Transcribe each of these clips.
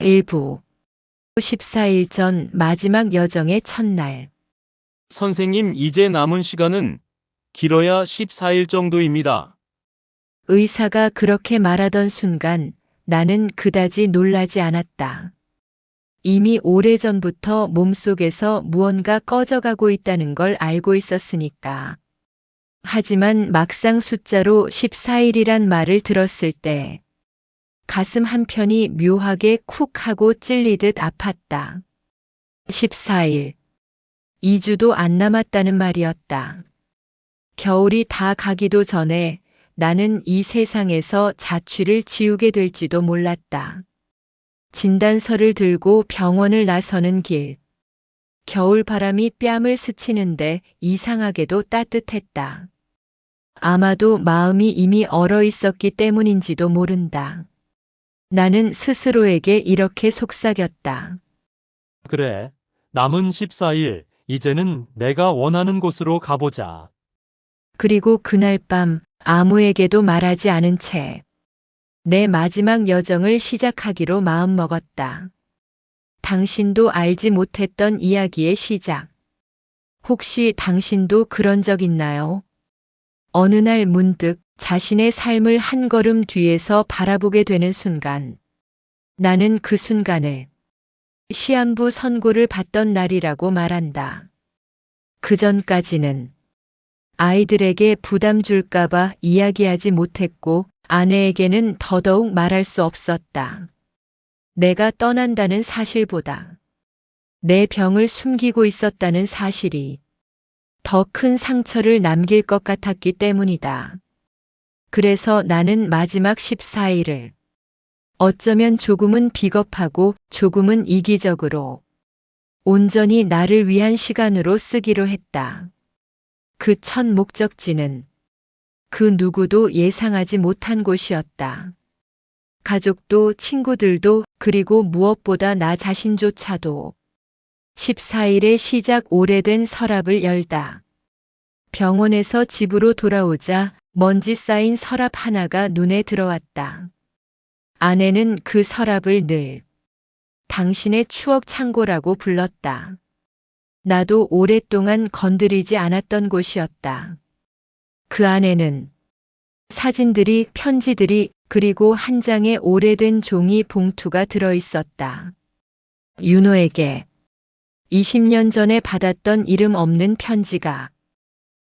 일부 14일 전 마지막 여정의 첫날. 선생님, 이제 남은 시간은 길어야 14일 정도입니다. 의사가 그렇게 말하던 순간 나는 그다지 놀라지 않았다. 이미 오래전부터 몸속에서 무언가 꺼져가고 있다는 걸 알고 있었으니까. 하지만 막상 숫자로 14일이란 말을 들었을 때 가슴 한편이 묘하게 쿡 하고 찔리듯 아팠다. 14일. 2주도 안 남았다는 말이었다. 겨울이 다 가기도 전에 나는 이 세상에서 자취를 지우게 될지도 몰랐다. 진단서를 들고 병원을 나서는 길. 겨울 바람이 뺨을 스치는데 이상하게도 따뜻했다. 아마도 마음이 이미 얼어 있었기 때문인지도 모른다. 나는 스스로에게 이렇게 속삭였다. 그래, 남은 14일, 이제는 내가 원하는 곳으로 가보자. 그리고 그날 밤 아무에게도 말하지 않은 채 내 마지막 여정을 시작하기로 마음먹었다. 당신도 알지 못했던 이야기의 시작. 혹시 당신도 그런 적 있나요? 어느 날 문득 자신의 삶을 한 걸음 뒤에서 바라보게 되는 순간, 나는 그 순간을 시한부 선고를 받던 날이라고 말한다. 그 전까지는 아이들에게 부담 줄까봐 이야기하지 못했고 아내에게는 더더욱 말할 수 없었다. 내가 떠난다는 사실보다 내 병을 숨기고 있었다는 사실이 더 큰 상처를 남길 것 같았기 때문이다. 그래서 나는 마지막 14일을 어쩌면 조금은 비겁하고 조금은 이기적으로 온전히 나를 위한 시간으로 쓰기로 했다. 그 첫 목적지는 그 누구도 예상하지 못한 곳이었다. 가족도 친구들도 그리고 무엇보다 나 자신조차도 14일의 시작 오래된 서랍을 열다. 병원에서 집으로 돌아오자 먼지 쌓인 서랍 하나가 눈에 들어왔다. 아내는 그 서랍을 늘 당신의 추억 창고라고 불렀다. 나도 오랫동안 건드리지 않았던 곳이었다. 그 안에는 사진들이, 편지들이, 그리고 한 장의 오래된 종이 봉투가 들어 있었다. 윤호에게 20년 전에 받았던 이름 없는 편지가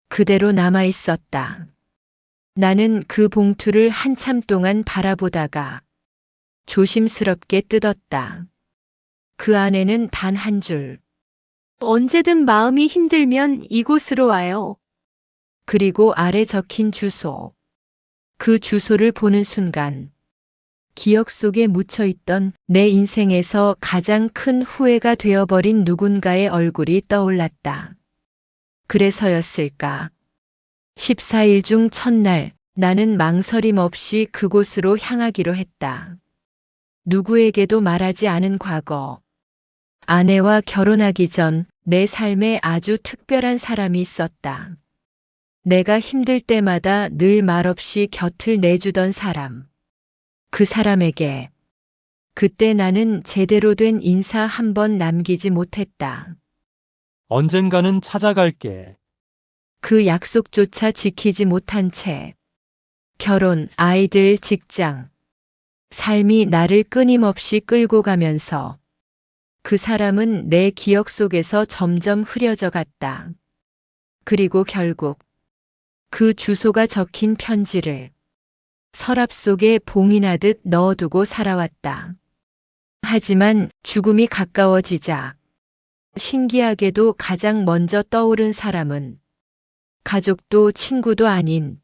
그대로 남아 있었다. 나는 그 봉투를 한참 동안 바라보다가 조심스럽게 뜯었다. 그 안에는 단 한 줄. 언제든 마음이 힘들면 이곳으로 와요. 그리고 아래 적힌 주소. 그 주소를 보는 순간 기억 속에 묻혀있던 내 인생에서 가장 큰 후회가 되어버린 누군가의 얼굴이 떠올랐다. 그래서였을까? 14일 중 첫날 나는 망설임 없이 그곳으로 향하기로 했다. 누구에게도 말하지 않은 과거. 아내와 결혼하기 전 내 삶에 아주 특별한 사람이 있었다. 내가 힘들 때마다 늘 말없이 곁을 내주던 사람. 그 사람에게 그때 나는 제대로 된 인사 한 번 남기지 못했다. 언젠가는 찾아갈게. 그 약속조차 지키지 못한 채 결혼, 아이들, 직장, 삶이 나를 끊임없이 끌고 가면서 그 사람은 내 기억 속에서 점점 흐려져 갔다. 그리고 결국 그 주소가 적힌 편지를 서랍 속에 봉인하듯 넣어두고 살아왔다. 하지만 죽음이 가까워지자 신기하게도 가장 먼저 떠오른 사람은 가족도 친구도 아닌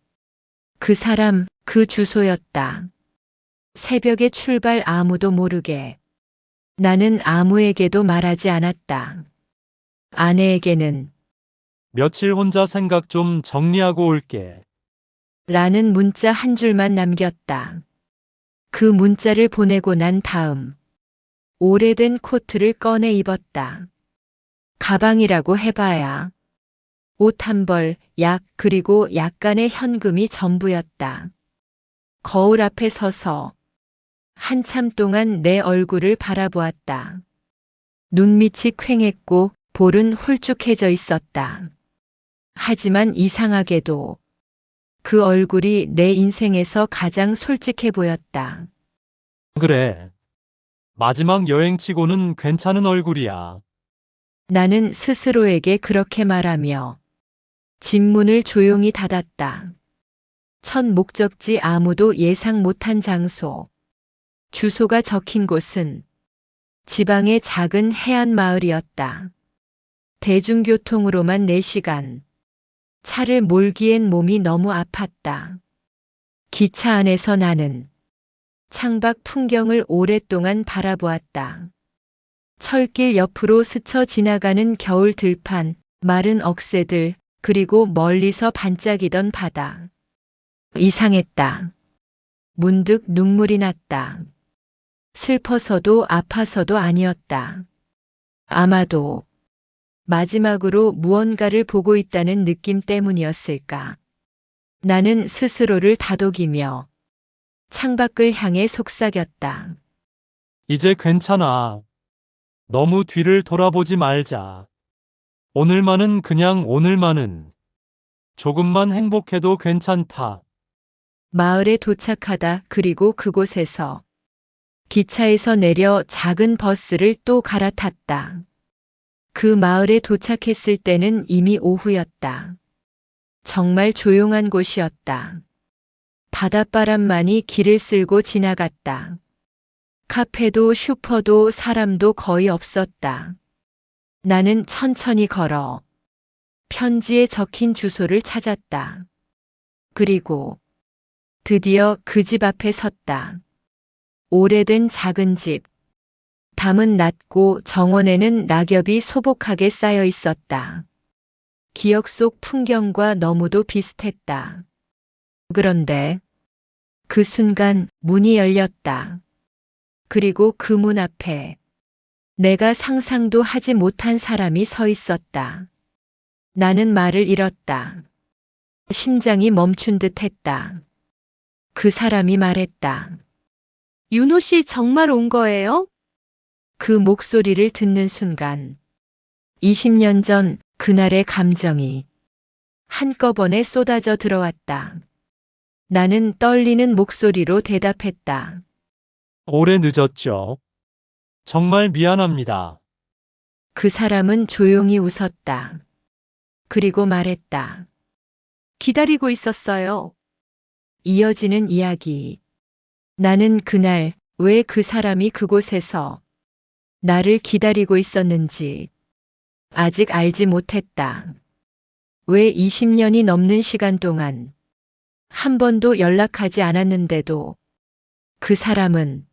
그 사람, 그 주소였다. 새벽의 출발 아무도 모르게 나는 아무에게도 말하지 않았다. 아내에게는 며칠 혼자 생각 좀 정리하고 올게. 라는 문자 한 줄만 남겼다. 그 문자를 보내고 난 다음 오래된 코트를 꺼내 입었다. 가방이라고 해봐야 옷 한 벌, 약 그리고 약간의 현금이 전부였다. 거울 앞에 서서 한참 동안 내 얼굴을 바라보았다. 눈밑이 퀭했고 볼은 홀쭉해져 있었다. 하지만 이상하게도 그 얼굴이 내 인생에서 가장 솔직해 보였다. 그래. 마지막 여행치고는 괜찮은 얼굴이야. 나는 스스로에게 그렇게 말하며 집문을 조용히 닫았다. 첫 목적지 아무도 예상 못한 장소. 주소가 적힌 곳은 지방의 작은 해안 마을이었다. 대중교통으로만 4시간. 차를 몰기엔 몸이 너무 아팠다. 기차 안에서 나는 창밖 풍경을 오랫동안 바라보았다. 철길 옆으로 스쳐 지나가는 겨울 들판, 마른 억새들, 그리고 멀리서 반짝이던 바다. 이상했다. 문득 눈물이 났다. 슬퍼서도 아파서도 아니었다. 아마도 마지막으로 무언가를 보고 있다는 느낌 때문이었을까. 나는 스스로를 다독이며 창밖을 향해 속삭였다. 이제 괜찮아. 너무 뒤를 돌아보지 말자. 오늘만은 그냥 오늘만은. 조금만 행복해도 괜찮다. 마을에 도착하다 그리고 그곳에서 기차에서 내려 작은 버스를 또 갈아탔다. 그 마을에 도착했을 때는 이미 오후였다. 정말 조용한 곳이었다. 바닷바람만이 길을 쓸고 지나갔다. 카페도 슈퍼도 사람도 거의 없었다. 나는 천천히 걸어 편지에 적힌 주소를 찾았다. 그리고 드디어 그 집 앞에 섰다. 오래된 작은 집. 담은 낮고 정원에는 낙엽이 소복하게 쌓여 있었다. 기억 속 풍경과 너무도 비슷했다. 그런데 그 순간 문이 열렸다. 그리고 그 문 앞에 내가 상상도 하지 못한 사람이 서 있었다. 나는 말을 잃었다. 심장이 멈춘 듯 했다. 그 사람이 말했다. 윤호 씨 정말 온 거예요? 그 목소리를 듣는 순간 20년 전 그날의 감정이 한꺼번에 쏟아져 들어왔다. 나는 떨리는 목소리로 대답했다. 오래 늦었죠. 정말 미안합니다. 그 사람은 조용히 웃었다. 그리고 말했다. 기다리고 있었어요. 이어지는 이야기. 나는 그날 왜 그 사람이 그곳에서 나를 기다리고 있었는지 아직 알지 못했다. 왜 20년이 넘는 시간 동안 한 번도 연락하지 않았는데도 그 사람은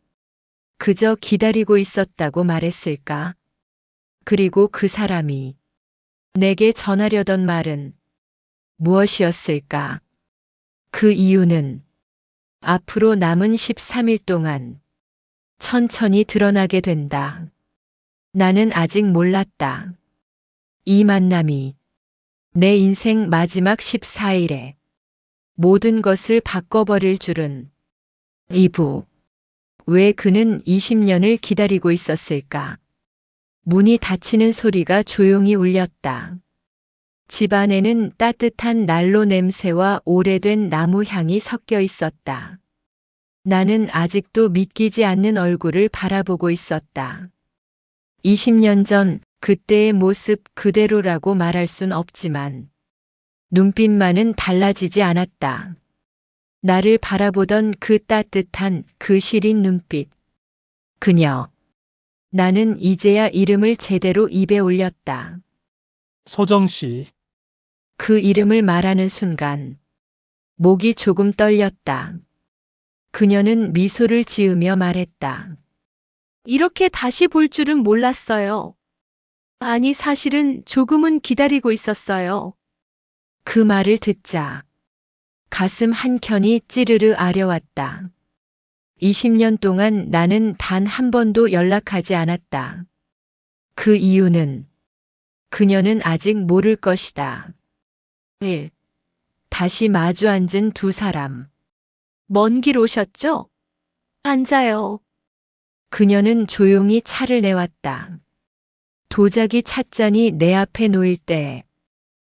그저 기다리고 있었다고 말했을까? 그리고 그 사람이 내게 전하려던 말은 무엇이었을까? 그 이유는 앞으로 남은 13일 동안 천천히 드러나게 된다. 나는 아직 몰랐다. 이 만남이 내 인생 마지막 14일에 모든 것을 바꿔버릴 줄은. 2부. 왜 그는 20년을 기다리고 있었을까? 문이 닫히는 소리가 조용히 울렸다. 집 안에는 따뜻한 난로 냄새와 오래된 나무 향이 섞여 있었다. 나는 아직도 믿기지 않는 얼굴을 바라보고 있었다. 20년 전 그때의 모습 그대로라고 말할 순 없지만 눈빛만은 달라지지 않았다. 나를 바라보던 그 따뜻한 그 시린 눈빛. 그녀. 나는 이제야 이름을 제대로 입에 올렸다. 소정 씨, 그 이름을 말하는 순간 목이 조금 떨렸다. 그녀는 미소를 지으며 말했다. 이렇게 다시 볼 줄은 몰랐어요. 아니, 사실은 조금은 기다리고 있었어요. 그 말을 듣자 가슴 한켠이 찌르르 아려왔다. 20년 동안 나는 단 한 번도 연락하지 않았다. 그 이유는 그녀는 아직 모를 것이다. 1. 다시 마주 앉은 두 사람. 먼 길 오셨죠? 앉아요. 그녀는 조용히 차를 내왔다. 도자기 찻잔이 내 앞에 놓일 때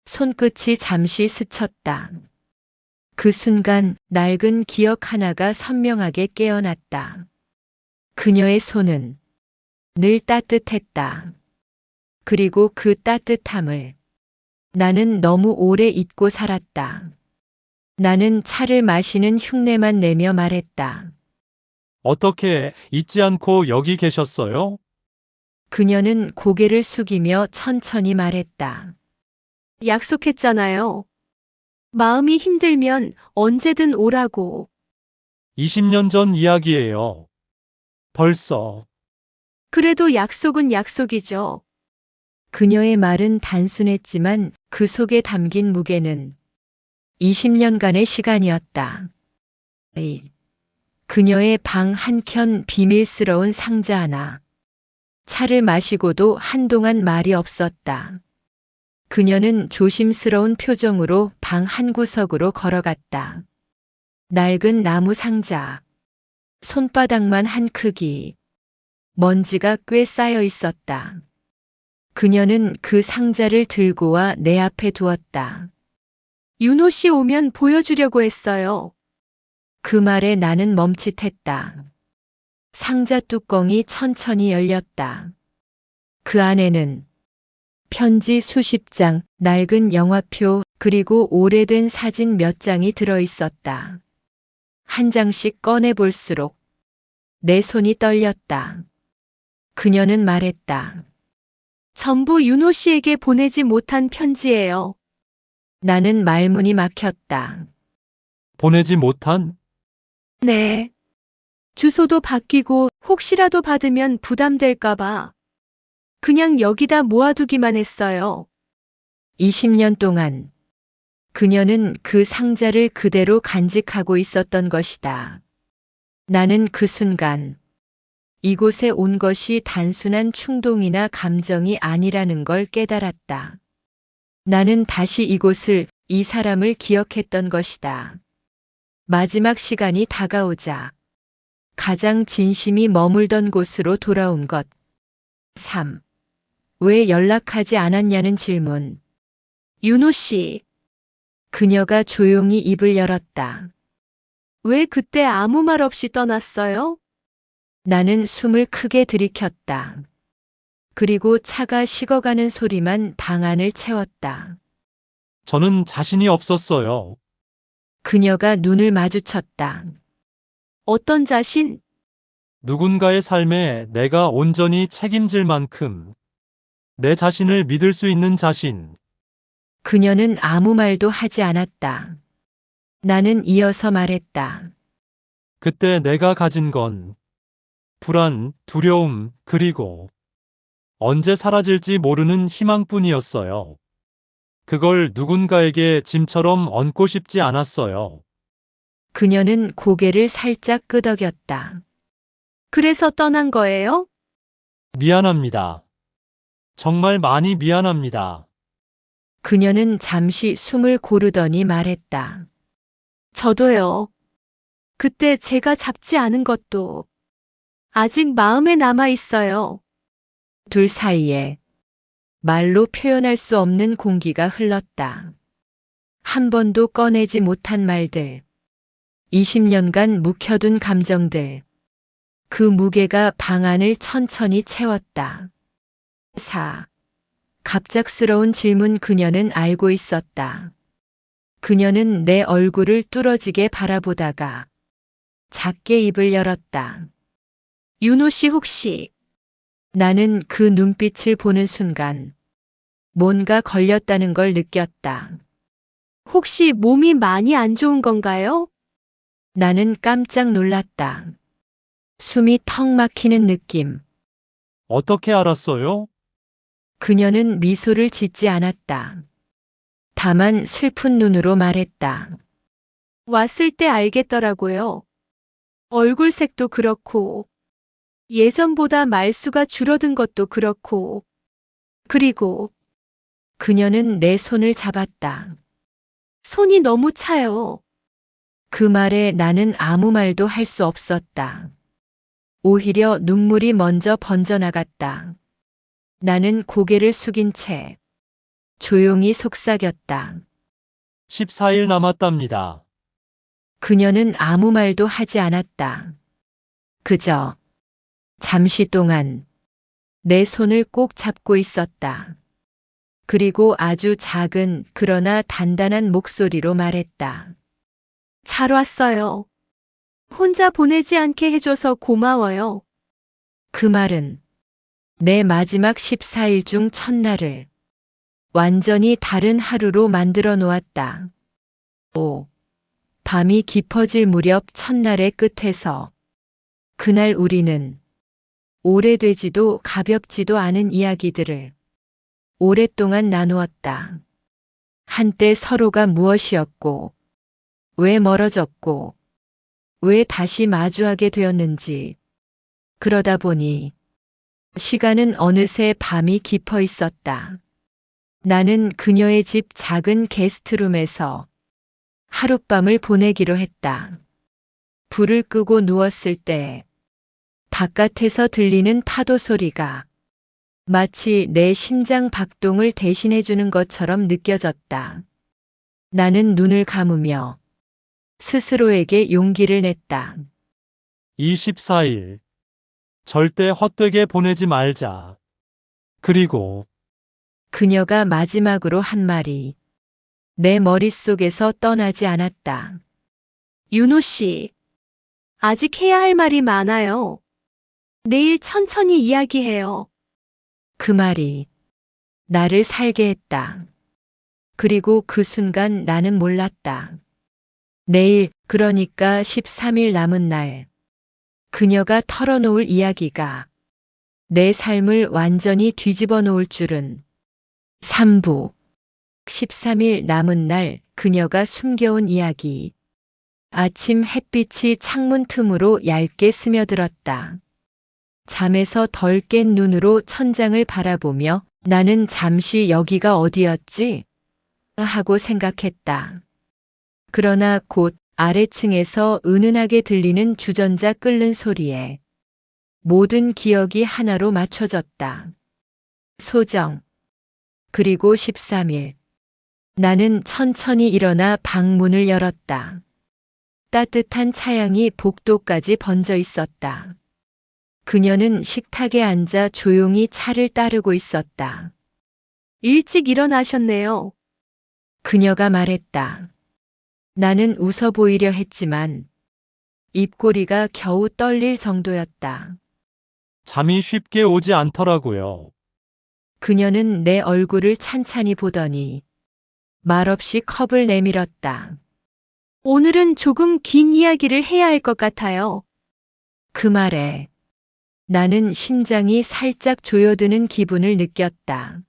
손끝이 잠시 스쳤다. 그 순간 낡은 기억 하나가 선명하게 깨어났다. 그녀의 손은 늘 따뜻했다. 그리고 그 따뜻함을 나는 너무 오래 잊고 살았다. 나는 차를 마시는 흉내만 내며 말했다. 어떻게 잊지 않고 여기 계셨어요? 그녀는 고개를 숙이며 천천히 말했다. 약속했잖아요. 마음이 힘들면 언제든 오라고. 20년 전 이야기예요. 벌써. 그래도 약속은 약속이죠. 그녀의 말은 단순했지만 그 속에 담긴 무게는 20년간의 시간이었다. 그녀의 방 한켠 비밀스러운 상자 하나. 차를 마시고도 한동안 말이 없었다. 그녀는 조심스러운 표정으로 방 한구석으로 걸어갔다. 낡은 나무 상자. 손바닥만 한 크기. 먼지가 꽤 쌓여 있었다. 그녀는 그 상자를 들고 와 내 앞에 두었다. 윤호 씨 오면 보여주려고 했어요. 그 말에 나는 멈칫했다. 상자 뚜껑이 천천히 열렸다. 그 안에는 편지 수십 장, 낡은 영화표, 그리고 오래된 사진 몇 장이 들어 있었다. 한 장씩 꺼내 볼수록 내 손이 떨렸다. 그녀는 말했다. 전부 윤호 씨에게 보내지 못한 편지예요. 나는 말문이 막혔다. 보내지 못한? 네. 주소도 바뀌고 혹시라도 받으면 부담될까봐. 그냥 여기다 모아두기만 했어요. 20년 동안 그녀는 그 상자를 그대로 간직하고 있었던 것이다. 나는 그 순간 이곳에 온 것이 단순한 충동이나 감정이 아니라는 걸 깨달았다. 나는 다시 이곳을, 이 사람을 기억했던 것이다. 마지막 시간이 다가오자 가장 진심이 머물던 곳으로 돌아온 것. 3. 왜 연락하지 않았냐는 질문. 윤호 씨, 그녀가 조용히 입을 열었다. 왜 그때 아무 말 없이 떠났어요? 나는 숨을 크게 들이켰다. 그리고 차가 식어가는 소리만 방 안을 채웠다. 저는 자신이 없었어요. 그녀가 눈을 마주쳤다. 어떤 자신? 누군가의 삶에 내가 온전히 책임질 만큼 내 자신을 믿을 수 있는 자신. 그녀는 아무 말도 하지 않았다. 나는 이어서 말했다. 그때 내가 가진 건 불안, 두려움, 그리고 언제 사라질지 모르는 희망뿐이었어요. 그걸 누군가에게 짐처럼 얹고 싶지 않았어요. 그녀는 고개를 살짝 끄덕였다. 그래서 떠난 거예요? 미안합니다. 정말 많이 미안합니다. 그녀는 잠시 숨을 고르더니 말했다. 저도요. 그때 제가 잡지 않은 것도 아직 마음에 남아 있어요. 둘 사이에 말로 표현할 수 없는 공기가 흘렀다. 한 번도 꺼내지 못한 말들. 20년간 묵혀둔 감정들. 그 무게가 방 안을 천천히 채웠다. 4. 갑작스러운 질문. 그녀는 알고 있었다. 그녀는 내 얼굴을 뚫어지게 바라보다가 작게 입을 열었다. 윤호 씨 혹시 나는 그 눈빛을 보는 순간 뭔가 걸렸다는 걸 느꼈다. 혹시 몸이 많이 안 좋은 건가요? 나는 깜짝 놀랐다. 숨이 턱 막히는 느낌. 어떻게 알았어요? 그녀는 미소를 짓지 않았다. 다만 슬픈 눈으로 말했다. 왔을 때 알겠더라고요. 얼굴색도 그렇고, 예전보다 말수가 줄어든 것도 그렇고, 그리고 그녀는 내 손을 잡았다. 손이 너무 차요. 그 말에 나는 아무 말도 할 수 없었다. 오히려 눈물이 먼저 번져나갔다. 나는 고개를 숙인 채 조용히 속삭였다. 14일 남았답니다. 그녀는 아무 말도 하지 않았다. 그저 잠시 동안 내 손을 꼭 잡고 있었다. 그리고 아주 작은 그러나 단단한 목소리로 말했다. 잘 왔어요. 혼자 보내지 않게 해줘서 고마워요. 그 말은 내 마지막 14일 중 첫날을 완전히 다른 하루로 만들어 놓았다. 밤이 깊어질 무렵 첫날의 끝에서 그날 우리는 오래되지도 가볍지도 않은 이야기들을 오랫동안 나누었다. 한때 서로가 무엇이었고, 왜 멀어졌고, 왜 다시 마주하게 되었는지. 그러다 보니 시간은 어느새 밤이 깊어 있었다. 나는 그녀의 집 작은 게스트룸에서 하룻밤을 보내기로 했다. 불을 끄고 누웠을 때 바깥에서 들리는 파도 소리가 마치 내 심장 박동을 대신해주는 것처럼 느껴졌다. 나는 눈을 감으며 스스로에게 용기를 냈다. 24일. 절대 헛되게 보내지 말자. 그리고 그녀가 마지막으로 한 말이 내 머릿속에서 떠나지 않았다. 윤호 씨, 아직 해야 할 말이 많아요. 내일 천천히 이야기해요. 그 말이 나를 살게 했다. 그리고 그 순간 나는 몰랐다. 내일, 그러니까 13일 남은 날, 그녀가 털어놓을 이야기가 내 삶을 완전히 뒤집어 놓을 줄은. 3부 13일 남은 날 그녀가 숨겨온 이야기. 아침 햇빛이 창문 틈으로 얇게 스며들었다. 잠에서 덜 깬 눈으로 천장을 바라보며 나는 잠시 여기가 어디였지? 하고 생각했다. 그러나 곧 아래층에서 은은하게 들리는 주전자 끓는 소리에 모든 기억이 하나로 맞춰졌다. 소정. 그리고 13일. 나는 천천히 일어나 방문을 열었다. 따뜻한 차향이 복도까지 번져 있었다. 그녀는 식탁에 앉아 조용히 차를 따르고 있었다. 일찍 일어나셨네요. 그녀가 말했다. 나는 웃어 보이려 했지만 입꼬리가 겨우 떨릴 정도였다. 잠이 쉽게 오지 않더라고요. 그녀는 내 얼굴을 찬찬히 보더니 말없이 컵을 내밀었다. 오늘은 조금 긴 이야기를 해야 할 것 같아요. 그 말에 나는 심장이 살짝 조여드는 기분을 느꼈다.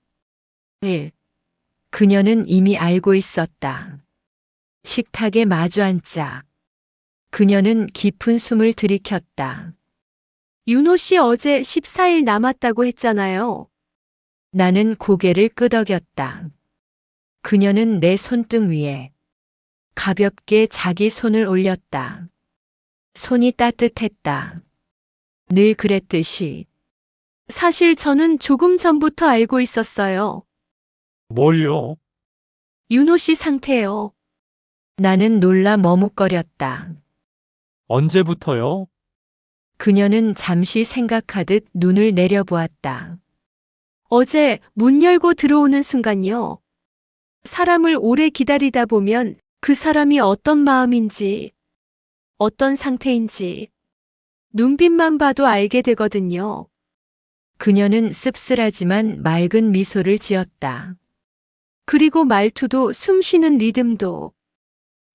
1. 그녀는 이미 알고 있었다. 식탁에 마주 앉자. 그녀는 깊은 숨을 들이켰다. 윤호 씨 어제 14일 남았다고 했잖아요. 나는 고개를 끄덕였다. 그녀는 내 손등 위에 가볍게 자기 손을 올렸다. 손이 따뜻했다. 늘 그랬듯이. 사실 저는 조금 전부터 알고 있었어요. 뭘요? 윤호 씨 상태요. 나는 놀라 머뭇거렸다. 언제부터요? 그녀는 잠시 생각하듯 눈을 내려보았다. 어제 문 열고 들어오는 순간요. 사람을 오래 기다리다 보면 그 사람이 어떤 마음인지, 어떤 상태인지, 눈빛만 봐도 알게 되거든요. 그녀는 씁쓸하지만 맑은 미소를 지었다. 그리고 말투도 숨 쉬는 리듬도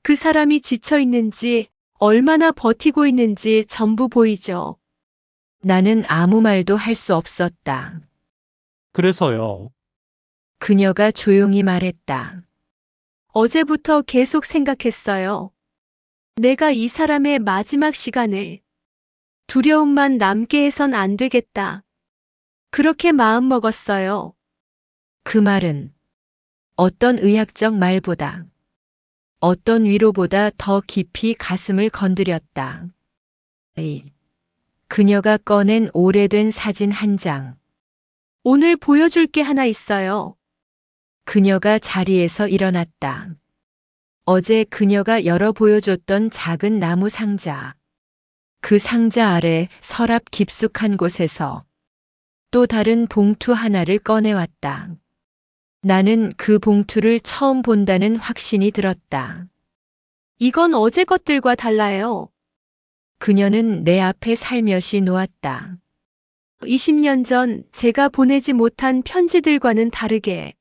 그 사람이 지쳐 있는지, 얼마나 버티고 있는지 전부 보이죠. 나는 아무 말도 할 수 없었다. 그래서요. 그녀가 조용히 말했다. 어제부터 계속 생각했어요. 내가 이 사람의 마지막 시간을 두려움만 남게 해선 안 되겠다. 그렇게 마음먹었어요. 그 말은 어떤 의학적 말보다, 어떤 위로보다 더 깊이 가슴을 건드렸다. 그녀가 꺼낸 오래된 사진 한 장. 오늘 보여줄 게 하나 있어요. 그녀가 자리에서 일어났다. 어제 그녀가 열어 보여줬던 작은 나무 상자. 그 상자 아래 서랍 깊숙한 곳에서 또 다른 봉투 하나를 꺼내왔다. 나는 그 봉투를 처음 본다는 확신이 들었다. 이건 어제 것들과 달라요. 그녀는 내 앞에 살며시 놓았다. 20년 전 제가 보내지 못한 편지들과는 다르게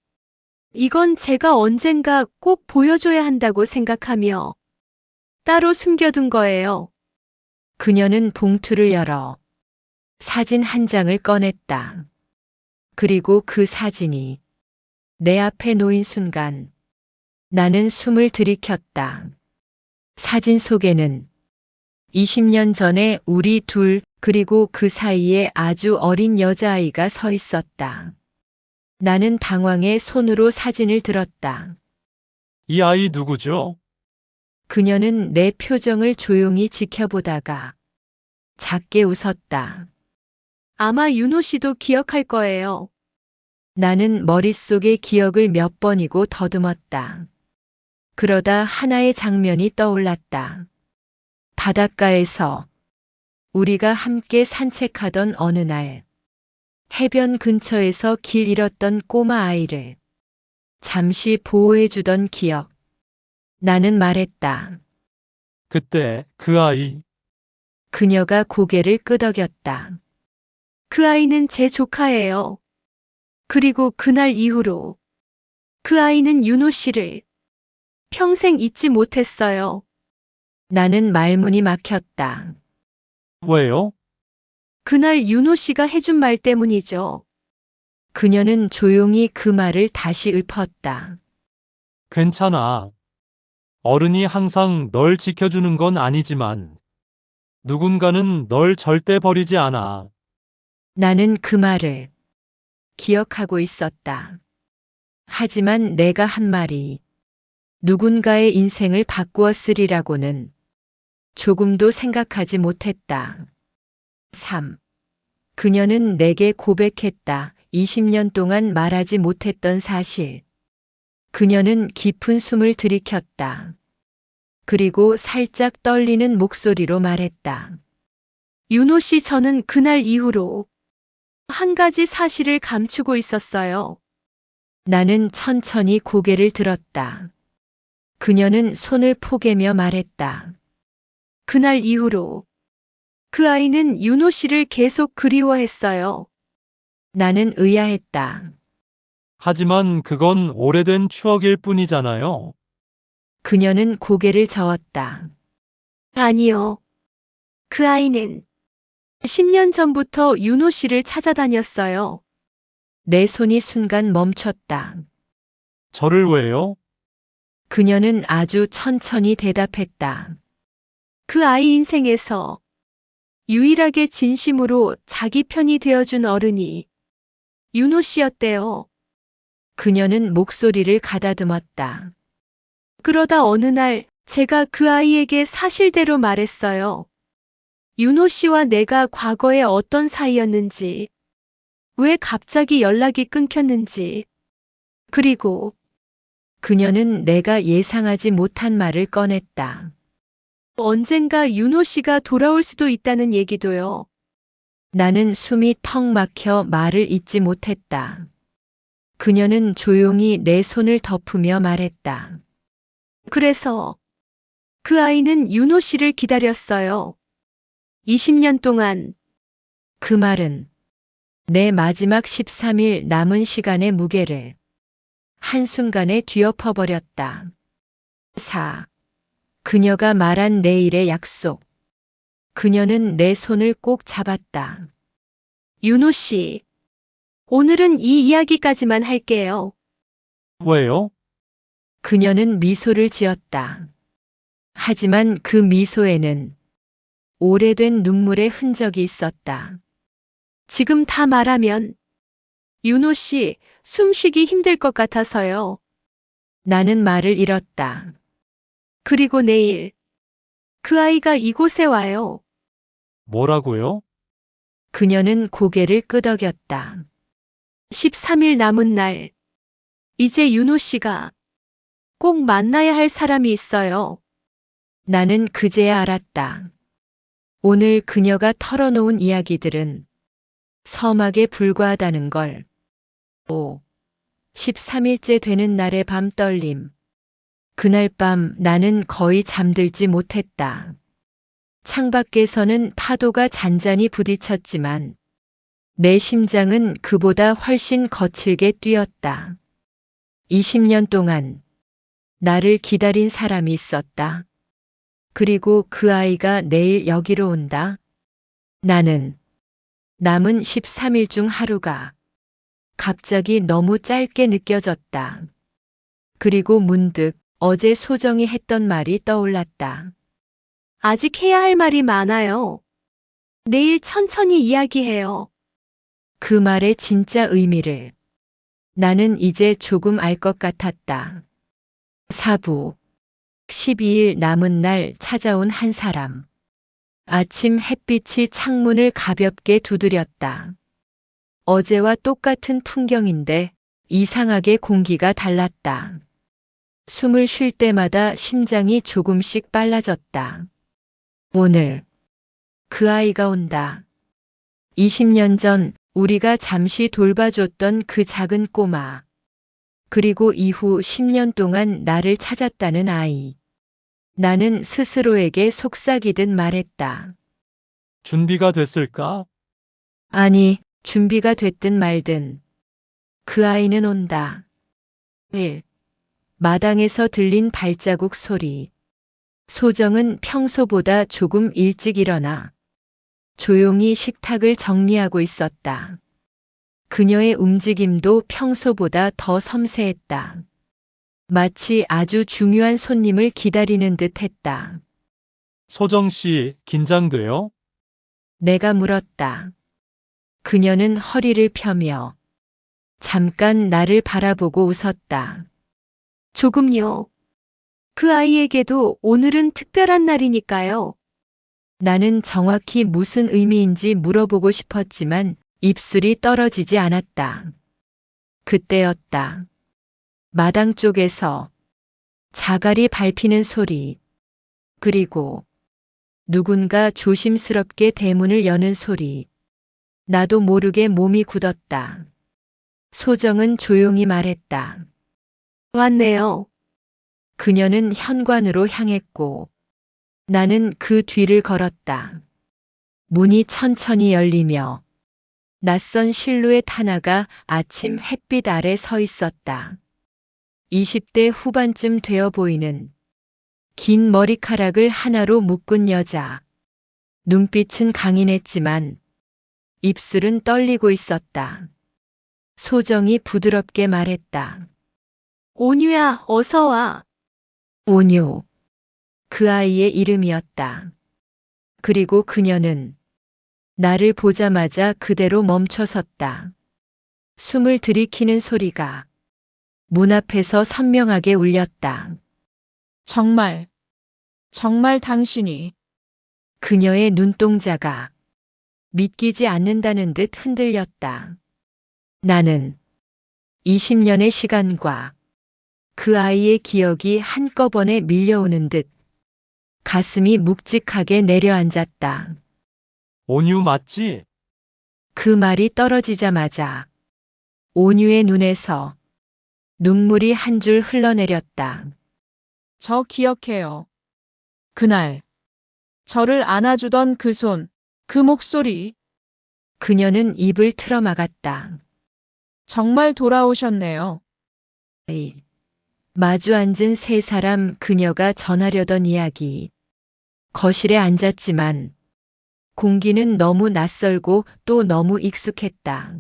이건 제가 언젠가 꼭 보여줘야 한다고 생각하며 따로 숨겨둔 거예요. 그녀는 봉투를 열어 사진 한 장을 꺼냈다. 그리고 그 사진이 내 앞에 놓인 순간 나는 숨을 들이켰다. 사진 속에는 20년 전에 우리 둘, 그리고 그 사이에 아주 어린 여자아이가 서 있었다. 나는 당황해 손으로 사진을 들었다. 이 아이 누구죠? 그녀는 내 표정을 조용히 지켜보다가 작게 웃었다. 아마 윤호 씨도 기억할 거예요. 나는 머릿속에 기억을 몇 번이고 더듬었다. 그러다 하나의 장면이 떠올랐다. 바닷가에서 우리가 함께 산책하던 어느 날, 해변 근처에서 길 잃었던 꼬마 아이를 잠시 보호해주던 기억. 나는 말했다. 그때 그 아이, 그녀가 고개를 끄덕였다. 그 아이는 제 조카예요. 그리고 그날 이후로 그 아이는 윤호 씨를 평생 잊지 못했어요. 나는 말문이 막혔다. 왜요? 그날 윤호 씨가 해준 말 때문이죠. 그녀는 조용히 그 말을 다시 읊었다. 괜찮아. 어른이 항상 널 지켜주는 건 아니지만 누군가는 널 절대 버리지 않아. 나는 그 말을 기억하고 있었다. 하지만 내가 한 말이 누군가의 인생을 바꾸었으리라고는 조금도 생각하지 못했다. 3. 그녀는 내게 고백했다. 20년 동안 말하지 못했던 사실. 그녀는 깊은 숨을 들이켰다. 그리고 살짝 떨리는 목소리로 말했다. 윤호 씨, 저는 그날 이후로 한 가지 사실을 감추고 있었어요. 나는 천천히 고개를 들었다. 그녀는 손을 포개며 말했다. 그날 이후로 그 아이는 윤호 씨를 계속 그리워했어요. 나는 의아했다. 하지만 그건 오래된 추억일 뿐이잖아요. 그녀는 고개를 저었다. 아니요. 그 아이는 10년 전부터 윤호 씨를 찾아다녔어요. 내 손이 순간 멈췄다. 저를 왜요? 그녀는 아주 천천히 대답했다. 그 아이 인생에서 유일하게 진심으로 자기 편이 되어준 어른이 윤호 씨였대요. 그녀는 목소리를 가다듬었다. 그러다 어느 날 제가 그 아이에게 사실대로 말했어요. 윤호 씨와 내가 과거에 어떤 사이였는지, 왜 갑자기 연락이 끊겼는지, 그리고 그녀는 내가 예상하지 못한 말을 꺼냈다. 언젠가 윤호 씨가 돌아올 수도 있다는 얘기도요. 나는 숨이 턱 막혀 말을 잇지 못했다. 그녀는 조용히 내 손을 덮으며 말했다. 그래서 그 아이는 윤호 씨를 기다렸어요. 20년 동안. 그 말은 내 마지막 13일 남은 시간의 무게를 한순간에 뒤엎어버렸다. 4. 그녀가 말한 내일의 약속. 그녀는 내 손을 꼭 잡았다. 윤호 씨, 오늘은 이 이야기까지만 할게요. 왜요? 그녀는 미소를 지었다. 하지만 그 미소에는 오래된 눈물의 흔적이 있었다. 지금 다 말하면 윤호 씨 숨쉬기 힘들 것 같아서요. 나는 말을 잃었다. 그리고 내일 그 아이가 이곳에 와요. 뭐라고요? 그녀는 고개를 끄덕였다. 13일 남은 날. 이제 윤호 씨가 꼭 만나야 할 사람이 있어요. 나는 그제야 알았다. 오늘 그녀가 털어놓은 이야기들은 서막에 불과하다는 걸. 13일째 되는 날의 밤 떨림. 그날 밤 나는 거의 잠들지 못했다. 창밖에서는 파도가 잔잔히 부딪혔지만 내 심장은 그보다 훨씬 거칠게 뛰었다. 20년 동안 나를 기다린 사람이 있었다. 그리고 그 아이가 내일 여기로 온다. 나는 남은 13일 중 하루가 갑자기 너무 짧게 느껴졌다. 그리고 문득 어제 소정이 했던 말이 떠올랐다. 아직 해야 할 말이 많아요. 내일 천천히 이야기해요. 그 말의 진짜 의미를 나는 이제 조금 알 것 같았다. 사부 12일 남은 날 찾아온 한 사람. 아침 햇빛이 창문을 가볍게 두드렸다. 어제와 똑같은 풍경인데 이상하게 공기가 달랐다. 숨을 쉴 때마다 심장이 조금씩 빨라졌다. 오늘 그 아이가 온다. 20년 전 우리가 잠시 돌봐줬던 그 작은 꼬마. 그리고 이후 10년 동안 나를 찾았다는 아이. 나는 스스로에게 속삭이듯 말했다. 준비가 됐을까? 아니, 준비가 됐든 말든 그 아이는 온다. 1. 마당에서 들린 발자국 소리. 소정은 평소보다 조금 일찍 일어나 조용히 식탁을 정리하고 있었다. 그녀의 움직임도 평소보다 더 섬세했다. 마치 아주 중요한 손님을 기다리는 듯 했다. 소정 씨, 긴장돼요? 내가 물었다. 그녀는 허리를 펴며 잠깐 나를 바라보고 웃었다. 조금요. 그 아이에게도 오늘은 특별한 날이니까요. 나는 정확히 무슨 의미인지 물어보고 싶었지만 입술이 떨어지지 않았다. 그때였다. 마당 쪽에서 자갈이 밟히는 소리, 그리고 누군가 조심스럽게 대문을 여는 소리. 나도 모르게 몸이 굳었다. 소정은 조용히 말했다. 왔네요. 그녀는 현관으로 향했고 나는 그 뒤를 걸었다. 문이 천천히 열리며 낯선 실루엣 하나가 아침 햇빛 아래 서 있었다. 20대 후반쯤 되어 보이는 긴 머리카락을 하나로 묶은 여자. 눈빛은 강인했지만 입술은 떨리고 있었다. 소정이 부드럽게 말했다. 온유야, 어서 와. 온유. 그 아이의 이름이었다. 그리고 그녀는 나를 보자마자 그대로 멈춰섰다. 숨을 들이키는 소리가 문 앞에서 선명하게 울렸다. 정말 당신이. 그녀의 눈동자가 믿기지 않는다는 듯 흔들렸다. 나는 20년의 시간과 그 아이의 기억이 한꺼번에 밀려오는 듯 가슴이 묵직하게 내려앉았다. 온유 맞지? 그 말이 떨어지자마자 온유의 눈에서 눈물이 한 줄 흘러내렸다. 저 기억해요. 그날 저를 안아주던 그 손, 그 목소리. 그녀는 입을 틀어막았다. 정말 돌아오셨네요. 마주 앉은 세 사람 그녀가 전하려던 이야기. 거실에 앉았지만 공기는 너무 낯설고 또 너무 익숙했다.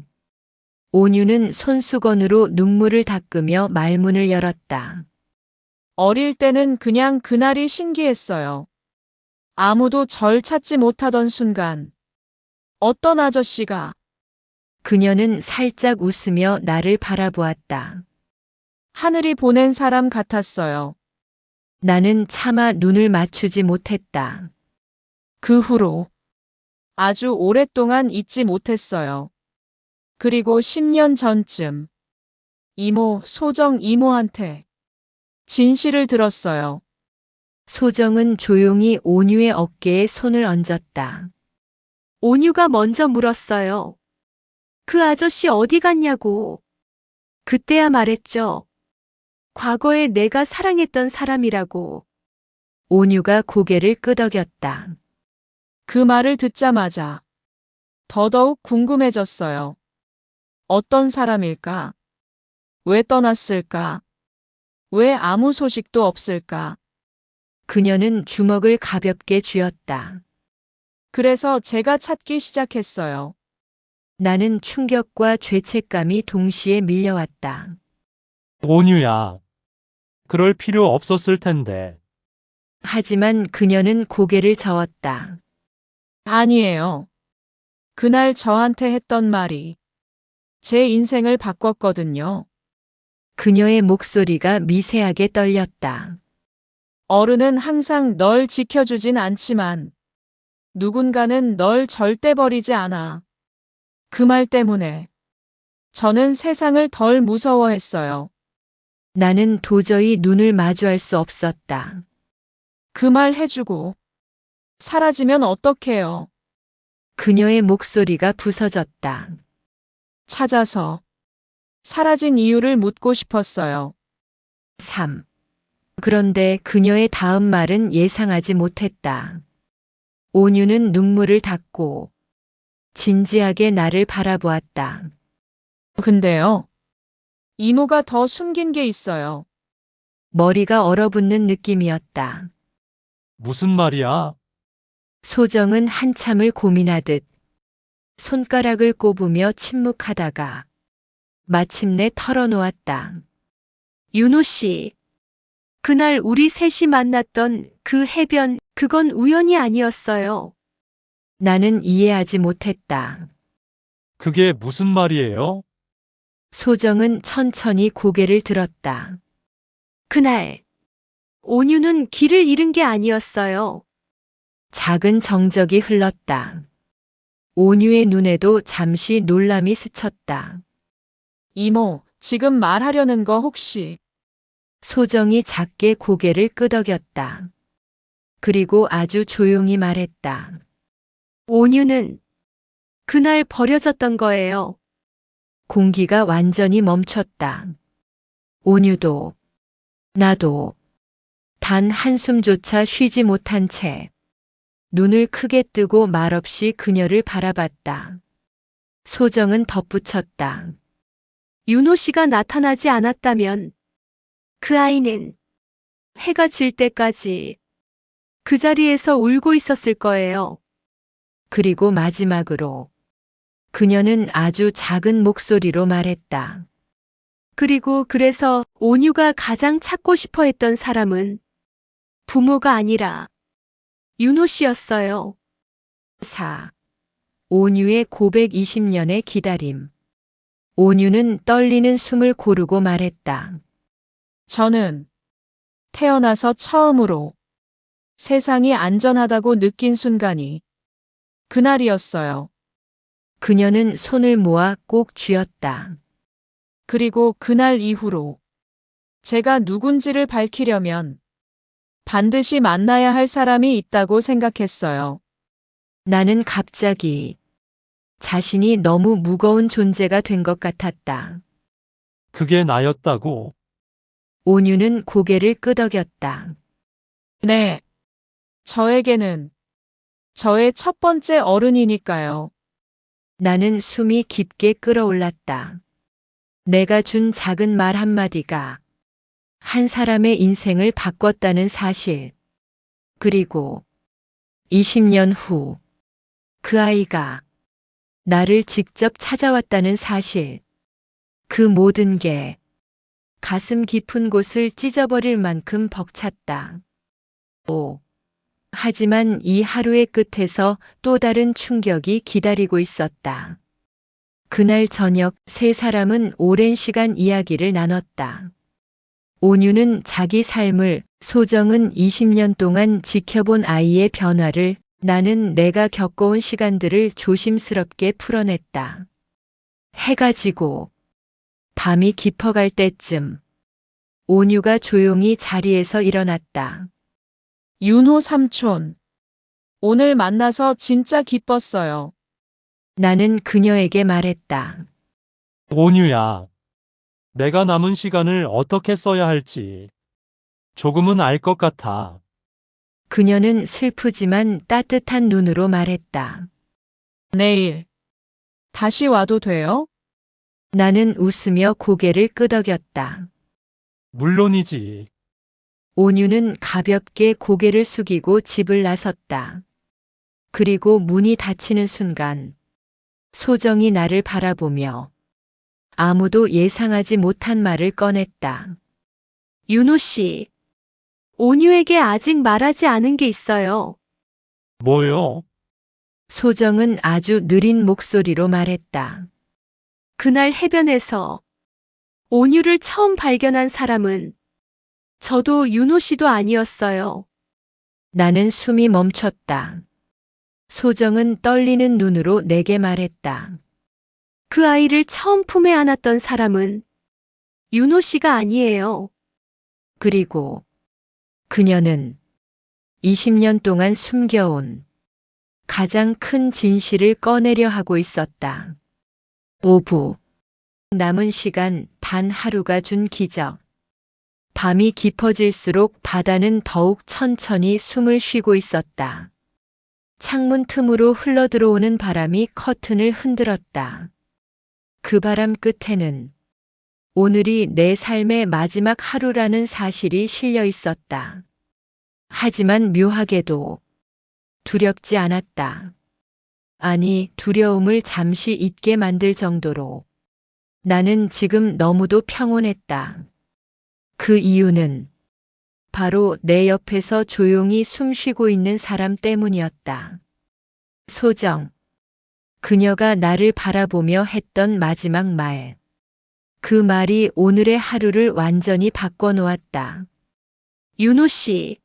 온유는 손수건으로 눈물을 닦으며 말문을 열었다. 어릴 때는 그냥 그날이 신기했어요. 아무도 절 찾지 못하던 순간 어떤 아저씨가. 그녀는 살짝 웃으며 나를 바라보았다. 하늘이 보낸 사람 같았어요. 나는 차마 눈을 맞추지 못했다. 그 후로 아주 오랫동안 잊지 못했어요. 그리고 10년 전쯤 이모, 소정 이모한테 진실을 들었어요. 소정은 조용히 온유의 어깨에 손을 얹었다. 온유가 먼저 물었어요. 그 아저씨 어디 갔냐고. 그때야 말했죠. 과거에 내가 사랑했던 사람이라고. 온유가 고개를 끄덕였다. 그 말을 듣자마자 더더욱 궁금해졌어요. 어떤 사람일까? 왜 떠났을까? 왜 아무 소식도 없을까? 그녀는 주먹을 가볍게 쥐었다. 그래서 제가 찾기 시작했어요. 나는 충격과 죄책감이 동시에 밀려왔다. 온유야. 그럴 필요 없었을 텐데. 하지만 그녀는 고개를 저었다. 아니에요. 그날 저한테 했던 말이 제 인생을 바꿨거든요. 그녀의 목소리가 미세하게 떨렸다. 어른은 항상 널 지켜주진 않지만 누군가는 널 절대 버리지 않아. 그 말 때문에 저는 세상을 덜 무서워했어요. 나는 도저히 눈을 마주할 수 없었다. 그 말 해주고 사라지면 어떡해요? 그녀의 목소리가 부서졌다. 찾아서 사라진 이유를 묻고 싶었어요. 3. 그런데 그녀의 다음 말은 예상하지 못했다. 온유는 눈물을 닦고 진지하게 나를 바라보았다. 근데요, 이모가 더 숨긴 게 있어요. 머리가 얼어붙는 느낌이었다. 무슨 말이야? 소정은 한참을 고민하듯 손가락을 꼽으며 침묵하다가 마침내 털어놓았다. 윤호 씨. 그날 우리 셋이 만났던 그 해변, 그건 우연이 아니었어요. 나는 이해하지 못했다. 그게 무슨 말이에요? 소정은 천천히 고개를 들었다. 그날 온유는 길을 잃은 게 아니었어요. 작은 정적이 흘렀다. 온유의 눈에도 잠시 놀람이 스쳤다. 이모, 지금 말하려는 거 혹시 소정이 작게 고개를 끄덕였다. 그리고 아주 조용히 말했다. 온유는 그날 버려졌던 거예요. 공기가 완전히 멈췄다. 온유도, 나도, 단 한숨조차 쉬지 못한 채 눈을 크게 뜨고 말없이 그녀를 바라봤다. 소정은 덧붙였다. 윤호 씨가 나타나지 않았다면 그 아이는 해가 질 때까지 그 자리에서 울고 있었을 거예요. 그리고 마지막으로 그녀는 아주 작은 목소리로 말했다. 그리고 그래서 온유가 가장 찾고 싶어 했던 사람은 부모가 아니라 윤호 씨였어요. 4. 온유의 고백 20년의 기다림. 온유는 떨리는 숨을 고르고 말했다. 저는 태어나서 처음으로 세상이 안전하다고 느낀 순간이 그날이었어요. 그녀는 손을 모아 꼭 쥐었다. 그리고 그날 이후로 제가 누군지를 밝히려면 반드시 만나야 할 사람이 있다고 생각했어요. 나는 갑자기 자신이 너무 무거운 존재가 된 것 같았다. 그게 나였다고. 온유는 고개를 끄덕였다. 네. 저에게는 저의 첫 번째 어른이니까요. 나는 숨이 깊게 끌어올랐다. 내가 준 작은 말 한마디가 한 사람의 인생을 바꿨다는 사실. 그리고 20년 후 그 아이가 나를 직접 찾아왔다는 사실. 그 모든 게 가슴 깊은 곳을 찢어버릴 만큼 벅찼다. 하지만 이 하루의 끝에서 또 다른 충격이 기다리고 있었다. 그날 저녁 세 사람은 오랜 시간 이야기를 나눴다. 온유는 자기 삶을, 소정은 20년 동안 지켜본 아이의 변화를, 나는 내가 겪어온 시간들을 조심스럽게 풀어냈다. 해가 지고 밤이 깊어갈 때쯤 온유가 조용히 자리에서 일어났다. 윤호 삼촌. 오늘 만나서 진짜 기뻤어요. 나는 그녀에게 말했다. 온유야. 내가 남은 시간을 어떻게 써야 할지 조금은 알 것 같아. 그녀는 슬프지만 따뜻한 눈으로 말했다. 내일 다시 와도 돼요? 나는 웃으며 고개를 끄덕였다. 물론이지. 온유는 가볍게 고개를 숙이고 집을 나섰다. 그리고 문이 닫히는 순간 소정이 나를 바라보며 아무도 예상하지 못한 말을 꺼냈다. 윤호 씨, 온유에게 아직 말하지 않은 게 있어요. 뭐요? 소정은 아주 느린 목소리로 말했다. 그날 해변에서 온유를 처음 발견한 사람은 저도 윤호 씨도 아니었어요. 나는 숨이 멈췄다. 소정은 떨리는 눈으로 내게 말했다. 그 아이를 처음 품에 안았던 사람은 윤호 씨가 아니에요. 그리고 그녀는 20년 동안 숨겨온 가장 큰 진실을 꺼내려 하고 있었다. 오후. 남은 시간 단 하루가 준 기적. 밤이 깊어질수록 바다는 더욱 천천히 숨을 쉬고 있었다. 창문 틈으로 흘러들어오는 바람이 커튼을 흔들었다. 그 바람 끝에는 오늘이 내 삶의 마지막 하루라는 사실이 실려 있었다. 하지만 묘하게도 두렵지 않았다. 아니, 두려움을 잠시 잊게 만들 정도로 나는 지금 너무도 평온했다. 그 이유는 바로 내 옆에서 조용히 숨 쉬고 있는 사람 때문이었다. 소정. 그녀가 나를 바라보며 했던 마지막 말. 그 말이 오늘의 하루를 완전히 바꿔놓았다. 윤호 씨,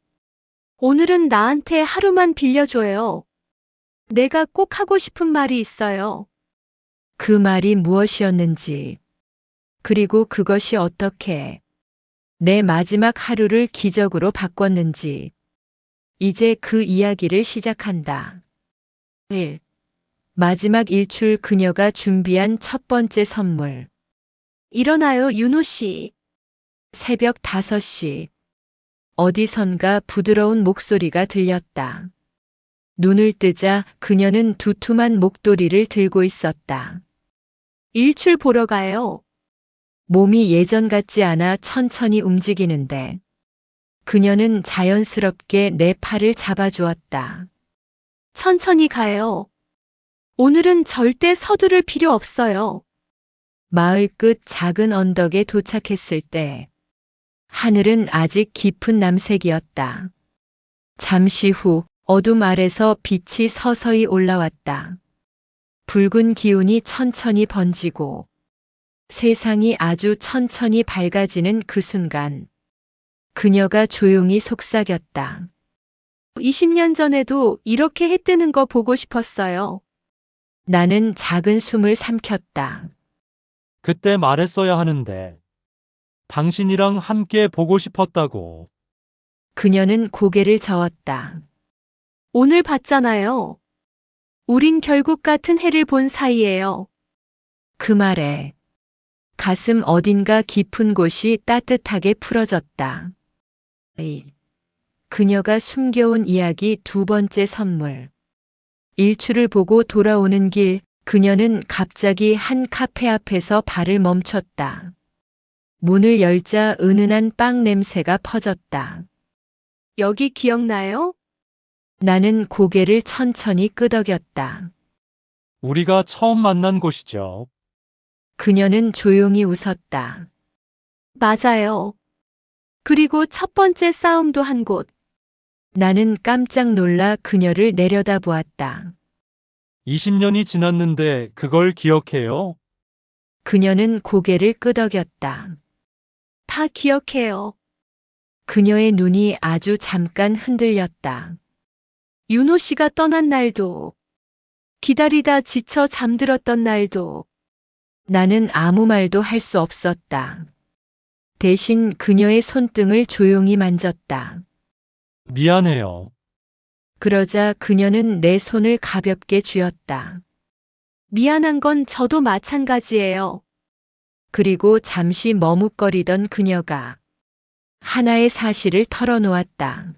오늘은 나한테 하루만 빌려줘요. 내가 꼭 하고 싶은 말이 있어요. 그 말이 무엇이었는지, 그리고 그것이 어떻게 내 마지막 하루를 기적으로 바꿨는지, 이제 그 이야기를 시작한다. 1. 마지막 일출. 그녀가 준비한 첫 번째 선물. 일어나요, 윤호 씨. 새벽 5시. 어디선가 부드러운 목소리가 들렸다. 눈을 뜨자 그녀는 두툼한 목도리를 들고 있었다. 일출 보러 가요. 몸이 예전 같지 않아 천천히 움직이는데 그녀는 자연스럽게 내 팔을 잡아주었다. 천천히 가요. 오늘은 절대 서두를 필요 없어요. 마을 끝 작은 언덕에 도착했을 때 하늘은 아직 깊은 남색이었다. 잠시 후 어둠 아래서 빛이 서서히 올라왔다. 붉은 기운이 천천히 번지고 세상이 아주 천천히 밝아지는 그 순간 그녀가 조용히 속삭였다. 20년 전에도 이렇게 해 뜨는 거 보고 싶었어요. 나는 작은 숨을 삼켰다. 그때 말했어야 하는데. 당신이랑 함께 보고 싶었다고. 그녀는 고개를 저었다. 오늘 봤잖아요. 우린 결국 같은 해를 본 사이예요. 그 말에 가슴 어딘가 깊은 곳이 따뜻하게 풀어졌다. 그녀가 숨겨온 이야기. 두 번째 선물. 일출을 보고 돌아오는 길, 그녀는 갑자기 한 카페 앞에서 발을 멈췄다. 문을 열자 은은한 빵 냄새가 퍼졌다. 여기 기억나요? 나는 고개를 천천히 끄덕였다. 우리가 처음 만난 곳이죠. 그녀는 조용히 웃었다. 맞아요. 그리고 첫 번째 싸움도 한 곳. 나는 깜짝 놀라 그녀를 내려다보았다. 20년이 지났는데 그걸 기억해요? 그녀는 고개를 끄덕였다. 다 기억해요. 그녀의 눈이 아주 잠깐 흔들렸다. 윤호 씨가 떠난 날도, 기다리다 지쳐 잠들었던 날도, 나는 아무 말도 할 수 없었다. 대신 그녀의 손등을 조용히 만졌다. 미안해요. 그러자 그녀는 내 손을 가볍게 쥐었다. 미안한 건 저도 마찬가지예요. 그리고 잠시 머뭇거리던 그녀가 하나의 사실을 털어놓았다.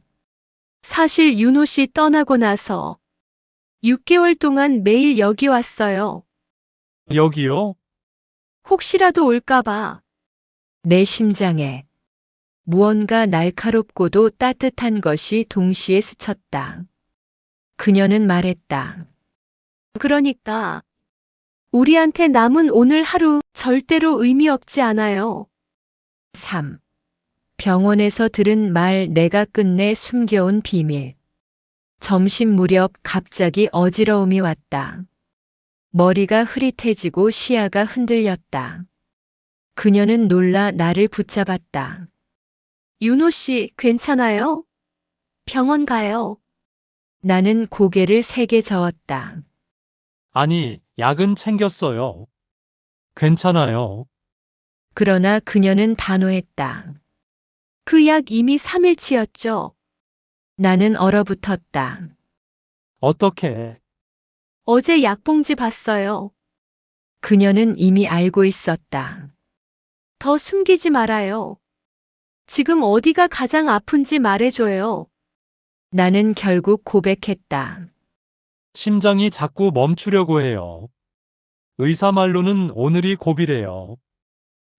사실 윤호 씨 떠나고 나서 6개월 동안 매일 여기 왔어요. 여기요? 혹시라도 올까봐. 내 심장에 무언가 날카롭고도 따뜻한 것이 동시에 스쳤다. 그녀는 말했다. 그러니까 우리한테 남은 오늘 하루 절대로 의미 없지 않아요. 3. 병원에서 들은 말 내가 끝내 숨겨온 비밀. 점심 무렵 갑자기 어지러움이 왔다. 머리가 흐릿해지고 시야가 흔들렸다. 그녀는 놀라 나를 붙잡았다. 윤호 씨 괜찮아요? 병원 가요. 나는 고개를 세게 저었다. 아니, 약은 챙겼어요. 괜찮아요. 그러나 그녀는 단호했다. 그 약 이미 3일치였죠. 나는 얼어붙었다. 어떻게? 어제 약봉지 봤어요. 그녀는 이미 알고 있었다. 더 숨기지 말아요. 지금 어디가 가장 아픈지 말해줘요. 나는 결국 고백했다. 심장이 자꾸 멈추려고 해요. 의사 말로는 오늘이 고비래요.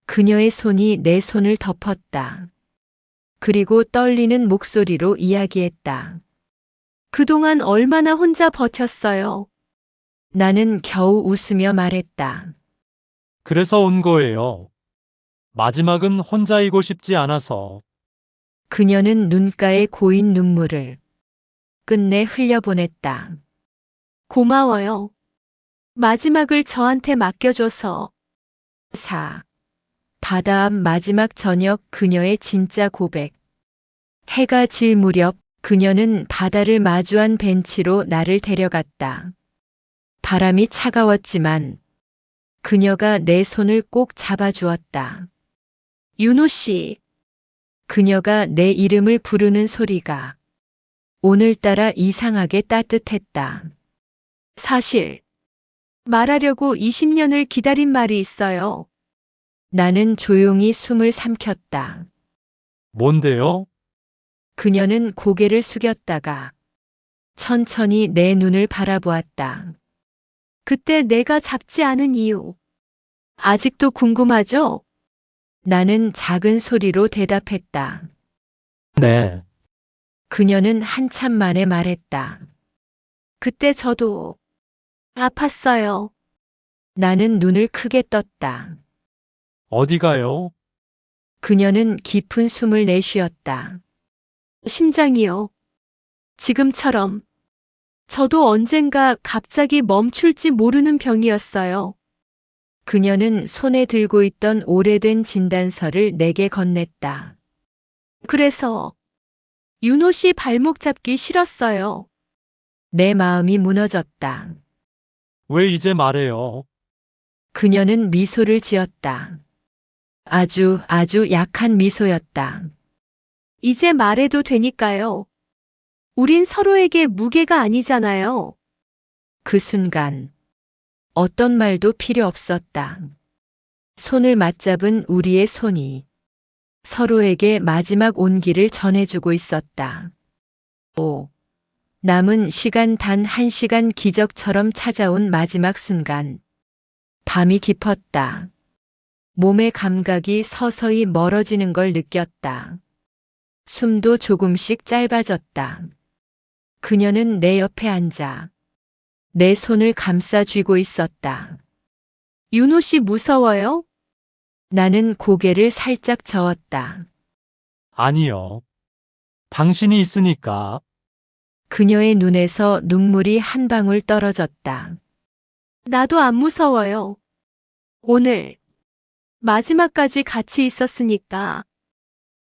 그녀의 손이 내 손을 덮었다. 그리고 떨리는 목소리로 이야기했다. 그동안 얼마나 혼자 버텼어요. 나는 겨우 웃으며 말했다. 그래서 온 거예요. 마지막은 혼자이고 싶지 않아서. 그녀는 눈가에 고인 눈물을 끝내 흘려보냈다. 고마워요. 마지막을 저한테 맡겨줘서. 4. 바다 앞 마지막 저녁 그녀의 진짜 고백. 해가 질 무렵 그녀는 바다를 마주한 벤치로 나를 데려갔다. 바람이 차가웠지만 그녀가 내 손을 꼭 잡아주었다. 윤호 씨, 그녀가 내 이름을 부르는 소리가 오늘따라 이상하게 따뜻했다. 사실 말하려고 20년을 기다린 말이 있어요. 나는 조용히 숨을 삼켰다. 뭔데요? 그녀는 고개를 숙였다가 천천히 내 눈을 바라보았다. 그때 내가 잡지 않은 이유. 아직도 궁금하죠? 나는 작은 소리로 대답했다. 네. 그녀는 한참 만에 말했다. 그때 저도 아팠어요. 나는 눈을 크게 떴다. 어디 가요? 그녀는 깊은 숨을 내쉬었다. 심장이요. 지금처럼. 저도 언젠가 갑자기 멈출지 모르는 병이었어요. 그녀는 손에 들고 있던 오래된 진단서를 내게 건넸다. 그래서 윤호 씨 발목 잡기 싫었어요. 내 마음이 무너졌다. 왜 이제 말해요? 그녀는 미소를 지었다. 아주 약한 미소였다. 이제 말해도 되니까요. 우린 서로에게 무게가 아니잖아요. 그 순간 어떤 말도 필요 없었다. 손을 맞잡은 우리의 손이 서로에게 마지막 온기를 전해주고 있었다. 5. 남은 시간 단 1시간 기적처럼 찾아온 마지막 순간. 밤이 깊었다. 몸의 감각이 서서히 멀어지는 걸 느꼈다. 숨도 조금씩 짧아졌다. 그녀는 내 옆에 앉아 내 손을 감싸 쥐고 있었다. 윤호 씨 무서워요? 나는 고개를 살짝 저었다. 아니요. 당신이 있으니까. 그녀의 눈에서 눈물이 한 방울 떨어졌다. 나도 안 무서워요. 오늘 마지막까지 같이 있었으니까.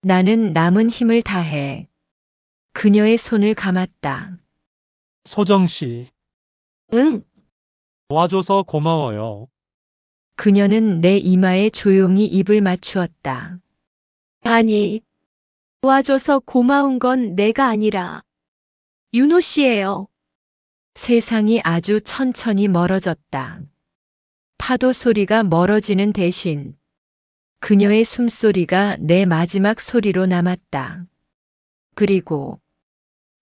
나는 남은 힘을 다해 그녀의 손을 감았다. 소정 씨, 응, 와줘서 고마워요. 그녀는 내 이마에 조용히 입을 맞추었다. 아니. 도와줘서 고마운 건 내가 아니라 윤호 씨예요. 세상이 아주 천천히 멀어졌다. 파도 소리가 멀어지는 대신 그녀의 숨소리가 내 마지막 소리로 남았다. 그리고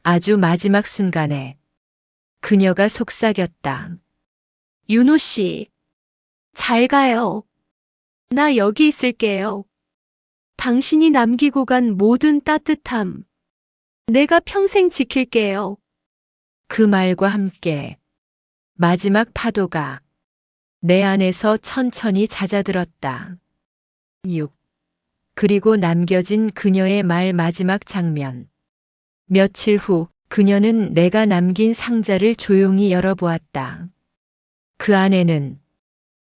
아주 마지막 순간에 그녀가 속삭였다. 윤호 씨, 잘 가요. 나 여기 있을게요. 당신이 남기고 간 모든 따뜻함, 내가 평생 지킬게요. 그 말과 함께 마지막 파도가 내 안에서 천천히 잦아들었다. 6. 그리고 남겨진 그녀의 말 마지막 장면. 며칠 후 그녀는 내가 남긴 상자를 조용히 열어보았다. 그 안에는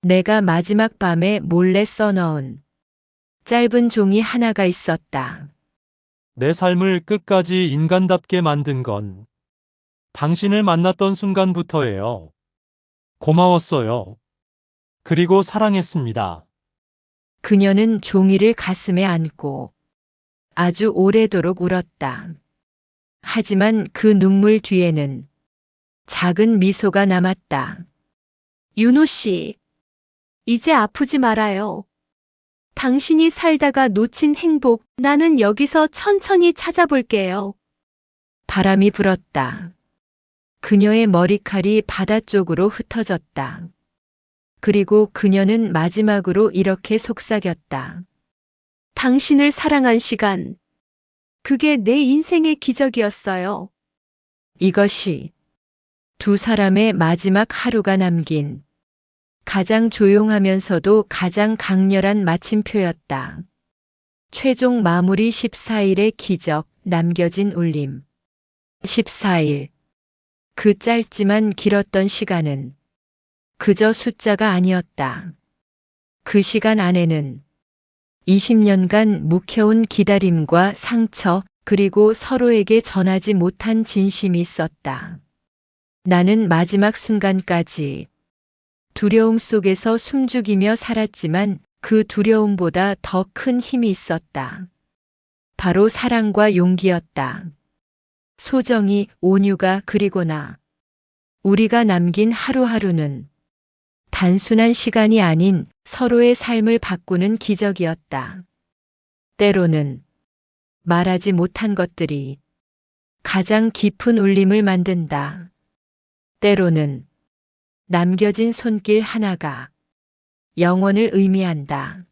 내가 마지막 밤에 몰래 써넣은 짧은 종이 하나가 있었다. 내 삶을 끝까지 인간답게 만든 건 당신을 만났던 순간부터예요. 고마웠어요. 그리고 사랑했습니다. 그녀는 종이를 가슴에 안고 아주 오래도록 울었다. 하지만 그 눈물 뒤에는 작은 미소가 남았다. 윤호 씨, 이제 아프지 말아요. 당신이 살다가 놓친 행복, 나는 여기서 천천히 찾아볼게요. 바람이 불었다. 그녀의 머리칼이 바다 쪽으로 흩어졌다. 그리고 그녀는 마지막으로 이렇게 속삭였다. 당신을 사랑한 시간, 그게 내 인생의 기적이었어요. 이것이 두 사람의 마지막 하루가 남긴 가장 조용하면서도 가장 강렬한 마침표였다. 최종 마무리 14일의 기적, 남겨진 울림. 14일. 그 짧지만 길었던 시간은 그저 숫자가 아니었다. 그 시간 안에는 20년간 묵혀온 기다림과 상처, 그리고 서로에게 전하지 못한 진심이 있었다. 나는 마지막 순간까지 두려움 속에서 숨죽이며 살았지만 그 두려움보다 더 큰 힘이 있었다. 바로 사랑과 용기였다. 소정이, 온유가, 그리고 나. 우리가 남긴 하루하루는 단순한 시간이 아닌 서로의 삶을 바꾸는 기적이었다. 때로는 말하지 못한 것들이 가장 깊은 울림을 만든다. 때로는 남겨진 손길 하나가 영원을 의미한다.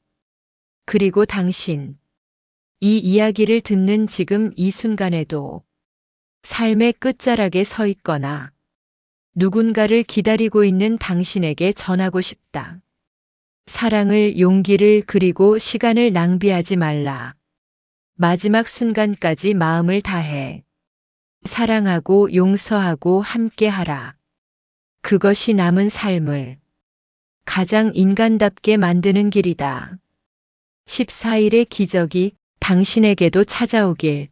그리고 당신, 이 이야기를 듣는 지금 이 순간에도 삶의 끝자락에 서 있거나 누군가를 기다리고 있는 당신에게 전하고 싶다. 사랑을, 용기를, 그리고 시간을 낭비하지 말라. 마지막 순간까지 마음을 다해 사랑하고 용서하고 함께하라. 그것이 남은 삶을 가장 인간답게 만드는 길이다. 14일의 기적이 당신에게도 찾아오길.